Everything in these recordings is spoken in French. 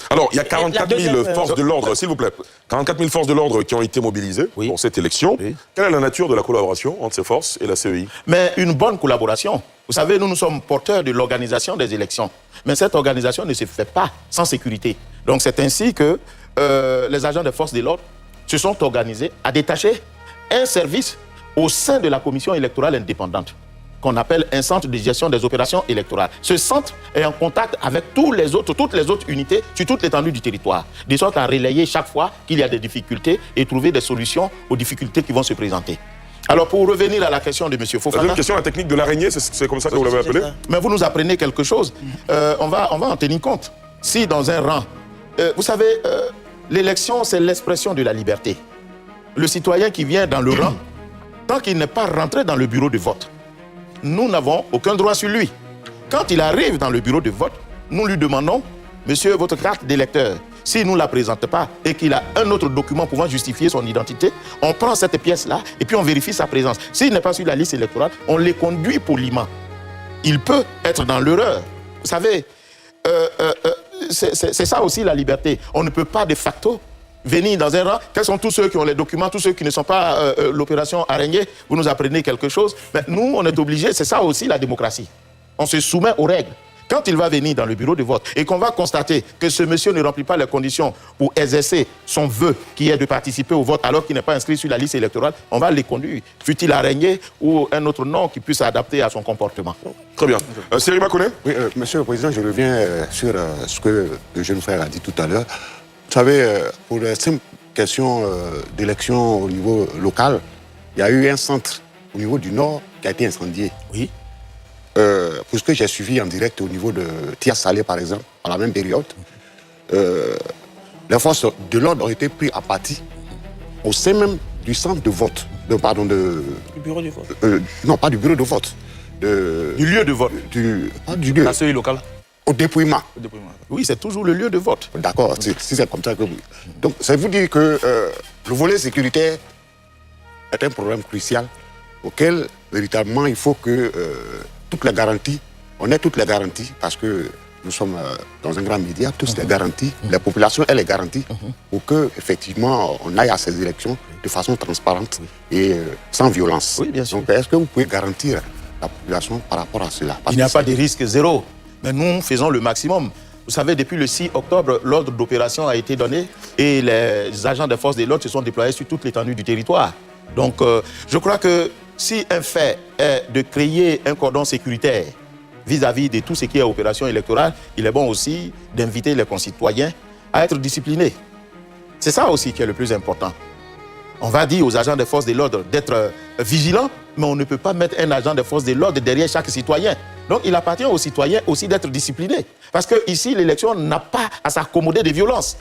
Alors, il y a 44 000 forces de l'ordre, s'il vous plaît. 44 000 forces de l'ordre qui ont été mobilisées pour cette élection. Oui. Quelle est la nature de la collaboration entre ces forces et la CEI? Mais une bonne collaboration. Vous savez, nous sommes porteurs de l'organisation des élections. Mais cette organisation ne se fait pas sans sécurité. Donc c'est ainsi que les agents des forces de l'ordre se sont organisés à détacher un service au sein de la commission électorale indépendante, qu'on appelle un centre de gestion des opérations électorales. Ce centre est en contact avec toutes les autres unités sur toute l'étendue du territoire, de sorte à relayer chaque fois qu'il y a des difficultés et trouver des solutions aux difficultés qui vont se présenter. Alors, pour revenir à la question de M. Fofana... La question, la technique de l'araignée, c'est comme ça que vous l'avez appelé? Mais vous nous apprenez quelque chose. On va en tenir compte. Si dans un rang... vous savez, l'élection, c'est l'expression de la liberté. Le citoyen qui vient dans le rang, tant qu'il n'est pas rentré dans le bureau de vote, nous n'avons aucun droit sur lui. Quand il arrive dans le bureau de vote, nous lui demandons, monsieur, votre carte d'électeur, s'il ne nous la présente pas et qu'il a un autre document pouvant justifier son identité, on prend cette pièce-là et puis on vérifie sa présence. S'il n'est pas sur la liste électorale, on les conduit poliment. Il peut être dans l'erreur. Vous savez, c'est ça aussi la liberté. On ne peut pas de facto venir dans un rang. Quels sont tous ceux qui ont les documents, tous ceux qui ne sont pas l'opération araignée? Vous nous apprenez quelque chose. Mais nous, on est obligés, c'est ça aussi la démocratie. On se soumet aux règles. Quand il va venir dans le bureau de vote et qu'on va constater que ce monsieur ne remplit pas les conditions pour exercer son vœu qui est de participer au vote alors qu'il n'est pas inscrit sur la liste électorale, on va les conduire. Fut-il araignée ou un autre nom qui puisse s'adapter à son comportement. Très bien. Seriba Kone? Oui, monsieur le Président, je reviens sur ce que le jeune frère a dit tout à l'heure. Vous savez, pour la simple question d'élection au niveau local, il y a eu un centre au niveau du Nord qui a été incendié. Oui. Pour ce que j'ai suivi en direct au niveau de Tia Salé, par exemple, à la même période, les forces de l'ordre ont été prises à partie au sein même du centre de vote. Du bureau de vote non, pas du bureau de vote. Du lieu de vote. Du lieu. La CEI locale. Au dépouillement. Oui, c'est toujours le lieu de vote. D'accord, si c'est comme ça que vous... Donc, ça vous dire que le volet sécuritaire est un problème crucial auquel, véritablement, il faut que toutes les garanties, on ait toutes les garanties, parce que nous sommes dans un grand média, toutes les garanties, la population, elle est garantie pour que, effectivement, on aille à ces élections de façon transparente et sans violence. Oui, bien sûr. Donc, est-ce que vous pouvez garantir la population par rapport à cela? Il n'y a pas de risque zéro. Mais nous faisons le maximum. Vous savez, depuis le 6 octobre, l'ordre d'opération a été donné et les agents des forces de l'ordre se sont déployés sur toute l'étendue du territoire. Donc, je crois que si un fait est de créer un cordon sécuritaire vis-à-vis de tout ce qui est opération électorale, il est bon aussi d'inviter les concitoyens à être disciplinés. C'est ça aussi qui est le plus important. On va dire aux agents des forces de l'ordre d'être vigilants, mais on ne peut pas mettre un agent des forces de l'ordre derrière chaque citoyen. Donc, il appartient aux citoyens aussi d'être disciplinés. Parce que ici, l'élection n'a pas à s'accommoder des violences.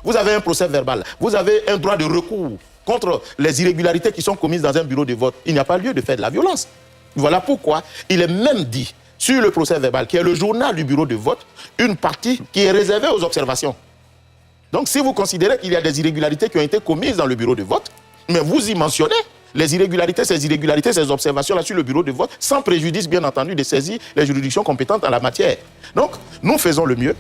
Vous avez un procès verbal, vous avez un droit de recours contre les irrégularités qui sont commises dans un bureau de vote. Il n'y a pas lieu de faire de la violence. Voilà pourquoi il est même dit sur le procès verbal, qui est le journal du bureau de vote, une partie qui est réservée aux observations. Donc, si vous considérez qu'il y a des irrégularités qui ont été commises dans le bureau de vote, mais vous y mentionnez les irrégularités, ces observations-là sur le bureau de vote, sans préjudice, bien entendu, de saisir les juridictions compétentes en la matière. Donc, nous faisons le mieux.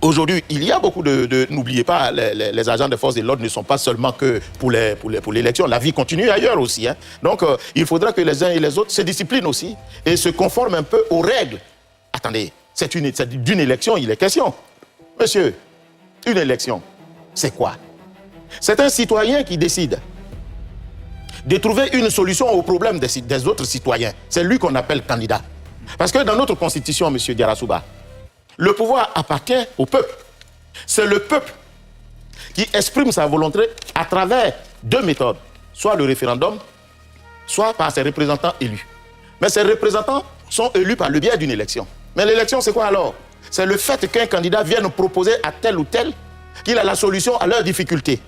Aujourd'hui, il y a beaucoup de n'oubliez pas, les agents de force de l'ordre ne sont pas seulement que pour l'élection. La vie continue ailleurs aussi. Hein. Donc, il faudra que les uns et les autres se disciplinent aussi et se conforment un peu aux règles. Attendez, c'est d'une élection, il est question. Monsieur, une élection, c'est quoi? C'est un citoyen qui décide de trouver une solution aux problèmes des autres citoyens. C'est lui qu'on appelle candidat. Parce que dans notre constitution, M. Diarra-Souba, le pouvoir appartient au peuple. C'est le peuple qui exprime sa volonté à travers deux méthodes. Soit le référendum, soit par ses représentants élus. Mais ces représentants sont élus par le biais d'une élection. Mais l'élection, c'est quoi alors? C'est le fait qu'un candidat vienne proposer à tel ou tel qu'il a la solution à leurs difficultés.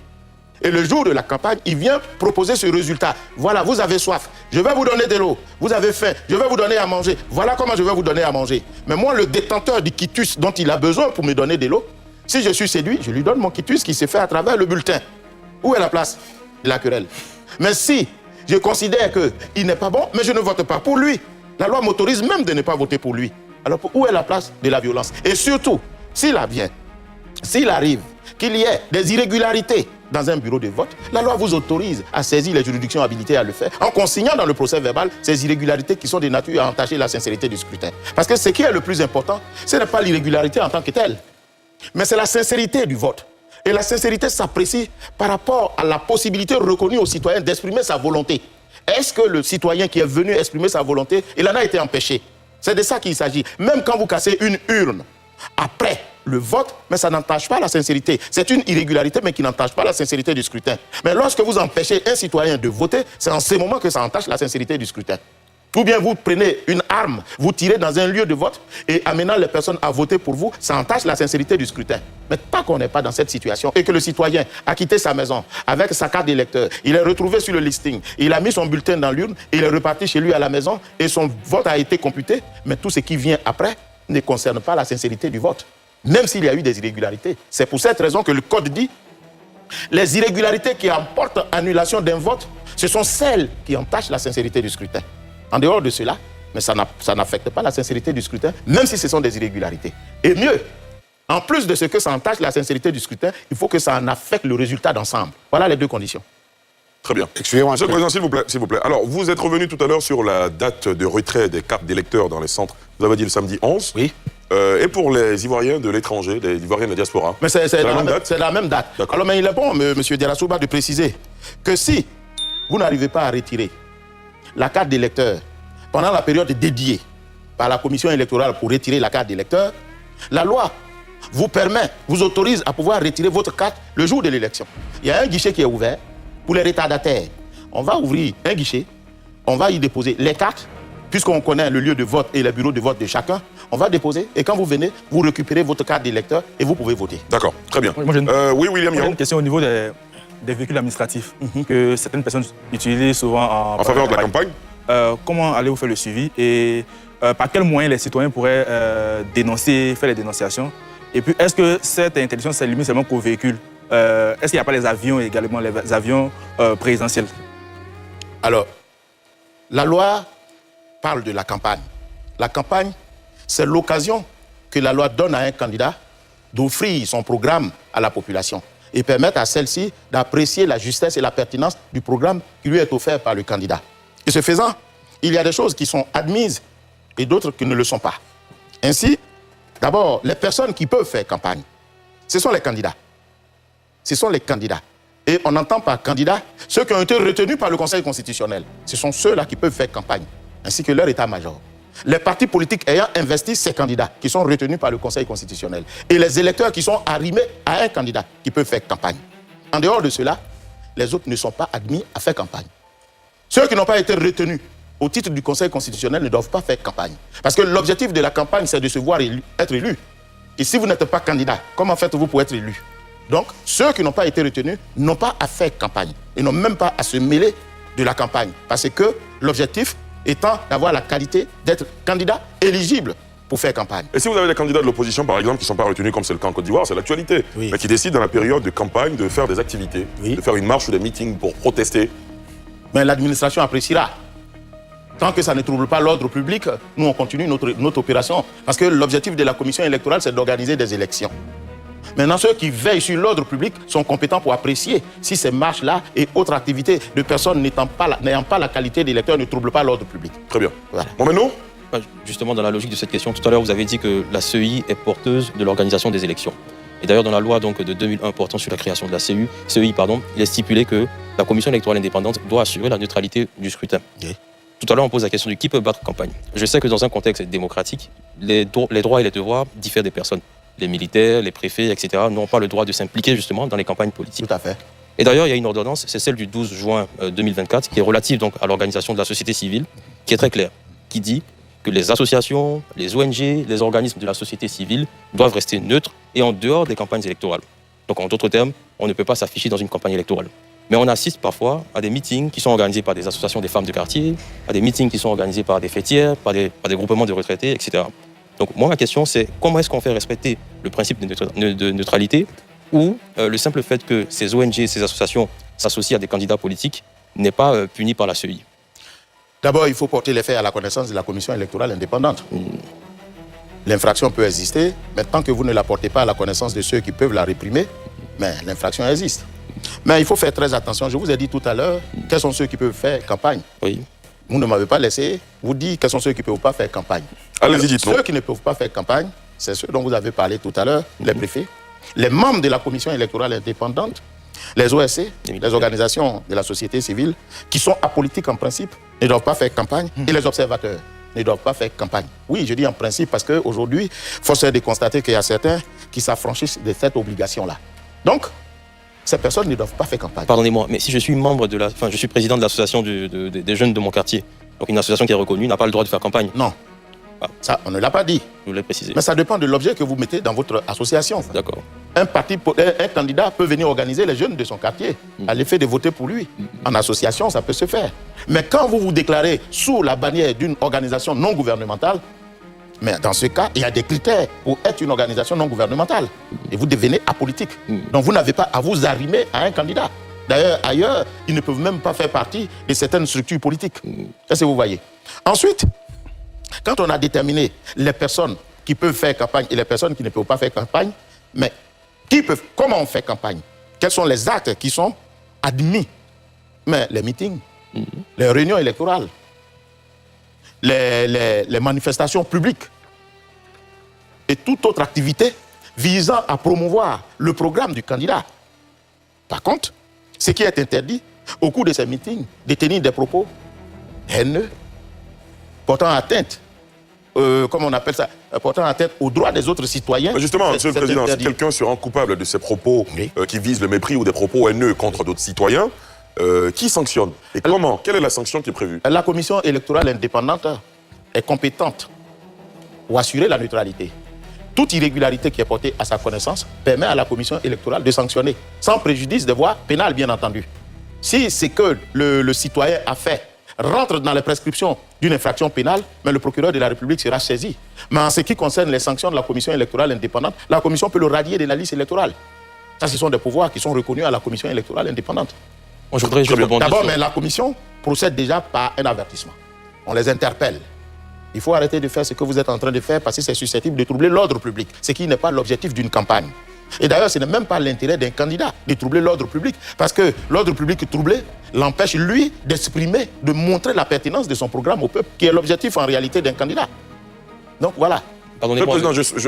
Et le jour de la campagne, il vient proposer ce résultat. Voilà, vous avez soif, je vais vous donner de l'eau. Vous avez faim, je vais vous donner à manger. Voilà comment je vais vous donner à manger. Mais moi, le détenteur du quitus dont il a besoin pour me donner de l'eau, si je suis séduit, je lui donne mon quitus qui s'est fait à travers le bulletin. Où est la place de la querelle? Mais si je considère qu'il n'est pas bon, mais je ne vote pas pour lui. La loi m'autorise même de ne pas voter pour lui. Alors où est la place de la violence? Et surtout, s'il a bien s'il arrive qu'il y ait des irrégularités dans un bureau de vote, la loi vous autorise à saisir les juridictions habilitées à le faire en consignant dans le procès verbal ces irrégularités qui sont de nature à entacher la sincérité du scrutin. Parce que ce qui est le plus important, ce n'est pas l'irrégularité en tant que telle, mais c'est la sincérité du vote. Et la sincérité s'apprécie par rapport à la possibilité reconnue aux citoyens d'exprimer sa volonté. Est-ce que le citoyen qui est venu exprimer sa volonté, il en a été empêché? C'est de ça qu'il s'agit. Même quand vous cassez une urne, après le vote, mais ça n'entache pas la sincérité. C'est une irrégularité, mais qui n'entache pas la sincérité du scrutin. Mais lorsque vous empêchez un citoyen de voter, c'est en ce moment que ça entache la sincérité du scrutin. Ou bien vous prenez une arme, vous tirez dans un lieu de vote et amenant les personnes à voter pour vous, ça entache la sincérité du scrutin. Mais tant qu'on n'est pas dans cette situation et que le citoyen a quitté sa maison avec sa carte d'électeur, il est retrouvé sur le listing, il a mis son bulletin dans l'urne, il est reparti chez lui à la maison et son vote a été computé, mais tout ce qui vient après ne concerne pas la sincérité du vote, même s'il y a eu des irrégularités. C'est pour cette raison que le Code dit les irrégularités qui emportent annulation d'un vote, ce sont celles qui entachent la sincérité du scrutin. En dehors de cela, mais ça n'affecte pas la sincérité du scrutin, même si ce sont des irrégularités. Et mieux, en plus de ce que ça entache la sincérité du scrutin, il faut que ça en affecte le résultat d'ensemble. Voilà les deux conditions. Très bien. Excusez-moi. Monsieur le Président, s'il vous plaît. Alors, vous êtes revenu tout à l'heure sur la date de retrait des cartes d'électeurs dans les centres. Vous avez dit le samedi 11. Oui. Et pour les Ivoiriens de l'étranger, les Ivoiriens de la diaspora. Mais c'est la même date. Alors, mais il est bon, M. Diarra-Souba, de préciser que si vous n'arrivez pas à retirer la carte d'électeur pendant la période dédiée par la commission électorale pour retirer la carte d'électeur, la loi vous autorise à pouvoir retirer votre carte le jour de l'élection. Il y a un guichet qui est ouvert pour les retardataires. On va ouvrir un guichet, on va y déposer les cartes, puisqu'on connaît le lieu de vote et le bureau de vote de chacun, on va déposer et quand vous venez, vous récupérez votre carte d'électeur et vous pouvez voter. D'accord, très bien. Oui, William, j'ai une question au niveau des véhicules administratifs que certaines personnes utilisent souvent en faveur de la campagne. Comment allez-vous faire le suivi et par quels moyens les citoyens pourraient dénoncer, faire les dénonciations? Et puis, est-ce que cette interdiction se limite seulement qu'aux véhicules? Est-ce qu'il n'y a pas les avions également, les avions présidentiels? Alors, la loi parle de la campagne. La campagne, c'est l'occasion que la loi donne à un candidat d'offrir son programme à la population et permettre à celle-ci d'apprécier la justesse et la pertinence du programme qui lui est offert par le candidat. Et ce faisant, il y a des choses qui sont admises et d'autres qui ne le sont pas. Ainsi, d'abord, les personnes qui peuvent faire campagne, ce sont les candidats. Ce sont les candidats. Et on entend par candidats ceux qui ont été retenus par le Conseil constitutionnel. Ce sont ceux-là qui peuvent faire campagne, ainsi que leur état-major. Les partis politiques ayant investi ces candidats qui sont retenus par le Conseil constitutionnel et les électeurs qui sont arrimés à un candidat qui peut faire campagne. En dehors de cela, les autres ne sont pas admis à faire campagne. Ceux qui n'ont pas été retenus au titre du Conseil constitutionnel ne doivent pas faire campagne. Parce que l'objectif de la campagne, c'est de se voir être élu. Et si vous n'êtes pas candidat, comment faites-vous pour être élu? Donc, ceux qui n'ont pas été retenus n'ont pas à faire campagne. Ils n'ont même pas à se mêler de la campagne. Parce que l'objectif étant d'avoir la qualité d'être candidat éligible pour faire campagne. Et si vous avez des candidats de l'opposition, par exemple, qui ne sont pas retenus, comme c'est le cas en Côte d'Ivoire, c'est l'actualité, mais qui décident dans la période de campagne de faire des activités, de faire une marche ou des meetings pour protester? Mais l'administration appréciera. Tant que ça ne trouble pas l'ordre public, nous on continue notre opération. Parce que l'objectif de la commission électorale, c'est d'organiser des élections. Maintenant, ceux qui veillent sur l'ordre public sont compétents pour apprécier si ces marches-là et autres activités de personnes n'ayant pas la qualité d'électeur ne troublent pas l'ordre public. Très bien. Voilà. Bon, maintenant, justement, dans la logique de cette question, tout à l'heure, vous avez dit que la CEI est porteuse de l'organisation des élections. Et d'ailleurs, dans la loi donc, de 2001 portant sur la création de la CEI, il est stipulé que la commission électorale indépendante doit assurer la neutralité du scrutin. Okay. Tout à l'heure, on pose la question de qui peut battre campagne. Je sais que dans un contexte démocratique, les droits et les devoirs diffèrent des personnes. Les militaires, les préfets, etc. n'ont pas le droit de s'impliquer justement dans les campagnes politiques. Tout à fait. Et d'ailleurs, il y a une ordonnance, c'est celle du 12 juin 2024, qui est relative donc, à l'organisation de la société civile, qui est très claire, qui dit que les associations, les ONG, les organismes de la société civile doivent rester neutres et en dehors des campagnes électorales. Donc en d'autres termes, on ne peut pas s'afficher dans une campagne électorale. Mais on assiste parfois à des meetings qui sont organisés par des associations des femmes de quartier, à des meetings qui sont organisés par des fêtières, par des groupements de retraités, etc. Donc moi, ma question, c'est comment est-ce qu'on fait respecter le principe de neutralité ou le simple fait que ces ONG, ces associations s'associent à des candidats politiques n'est pas puni par la CEI? D'abord, il faut porter les faits à la connaissance de la commission électorale indépendante. L'infraction peut exister, mais tant que vous ne la portez pas à la connaissance de ceux qui peuvent la réprimer, mais l'infraction existe. Mais il faut faire très attention. Je vous ai dit tout à l'heure, quels sont ceux qui peuvent faire campagne. Oui. Vous ne m'avez pas laissé vous dire quels sont ceux qui ne peuvent pas faire campagne. Allez-y, dites-nous. Ceux qui ne peuvent pas faire campagne, c'est ceux dont vous avez parlé tout à l'heure, les préfets, les membres de la commission électorale indépendante, les OSC, les organisations de la société civile, qui sont apolitiques en principe, ne doivent pas faire campagne, et les observateurs ne doivent pas faire campagne. Oui, je dis en principe parce qu'aujourd'hui, force est de constater qu'il y a certains qui s'affranchissent de cette obligation-là. Donc, ces personnes ne doivent pas faire campagne. Pardonnez-moi, mais si je suis membre de la... Enfin, je suis président de l'association des jeunes de mon quartier, donc une association qui est reconnue, n'a pas le droit de faire campagne. Non. Ah. Ça, on ne l'a pas dit. Je voulais préciser. Mais ça dépend de l'objet que vous mettez dans votre association. D'accord. Un candidat peut venir organiser les jeunes de son quartier à l'effet de voter pour lui. En association, ça peut se faire. Mais quand vous vous déclarez sous la bannière d'une organisation non gouvernementale, mais dans ce cas, il y a des critères pour être une organisation non gouvernementale. Et vous devenez apolitique. Donc vous n'avez pas à vous arrimer à un candidat. D'ailleurs, ailleurs, ils ne peuvent même pas faire partie de certaines structures politiques. Est-ce que vous voyez? Ensuite, quand on a déterminé les personnes qui peuvent faire campagne et les personnes qui ne peuvent pas faire campagne, mais comment on fait campagne? Quels sont les actes qui sont admis? Mais les meetings, les réunions électorales, les manifestations publiques et toute autre activité visant à promouvoir le programme du candidat. Par contre, ce qui est interdit au cours de ces meetings, de tenir des propos haineux, portant atteinte, comment on appelle ça, portant atteinte aux droits des autres citoyens. Justement, Monsieur le Président, si quelqu'un se rend coupable de ces propos qui visent le mépris ou des propos haineux contre d'autres citoyens, qui sanctionne? Et comment? Quelle est la sanction qui est prévue? La commission électorale indépendante est compétente pour assurer la neutralité. Toute irrégularité qui est portée à sa connaissance permet à la commission électorale de sanctionner, sans préjudice de voies pénales, bien entendu. Si c'est que le citoyen a fait rentre dans les prescriptions d'une infraction pénale, mais le procureur de la République sera saisi. Mais en ce qui concerne les sanctions de la commission électorale indépendante, la commission peut le radier de la liste électorale. Ça, ce sont des pouvoirs qui sont reconnus à la commission électorale indépendante. Moi, je voudrais juste rebondir D'abord, sur... mais la commission procède déjà par un avertissement. On les interpelle. Il faut arrêter de faire ce que vous êtes en train de faire parce que c'est susceptible de troubler l'ordre public, ce qui n'est pas l'objectif d'une campagne. Et d'ailleurs, ce n'est même pas l'intérêt d'un candidat de troubler l'ordre public, parce que l'ordre public troublé l'empêche, lui, d'exprimer, de montrer la pertinence de son programme au peuple, qui est l'objectif en réalité d'un candidat. Donc voilà. Pardonnez-moi.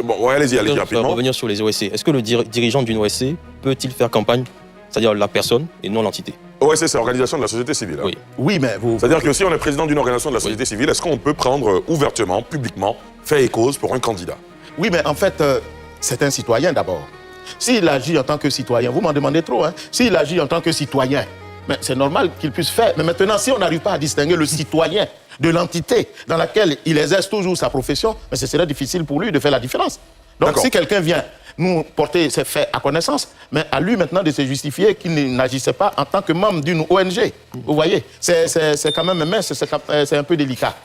Bon, allez-y rapidement. Revenir sur les OSC. Est-ce que le dirigeant d'une OSC peut-il faire campagne, c'est-à-dire la personne et non l'entité? OSC, c'est l'organisation de la société civile. Hein. Oui. Oui, mais vous... C'est-à-dire que si on est président d'une organisation de la société civile, est-ce qu'on peut prendre ouvertement, publiquement, fait et cause pour un candidat? Oui, mais en fait, c'est un citoyen d'abord. S'il agit en tant que citoyen, vous m'en demandez trop, hein. S'il agit en tant que citoyen, c'est normal qu'il puisse faire. Mais maintenant, si on n'arrive pas à distinguer le citoyen de l'entité dans laquelle il exerce toujours sa profession, mais ce serait difficile pour lui de faire la différence. Donc si quelqu'un vient nous porter ses faits à connaissance, mais à lui maintenant de se justifier qu'il n'agissait pas en tant que membre d'une ONG. Vous voyez, c'est quand même mince, c'est un peu délicat.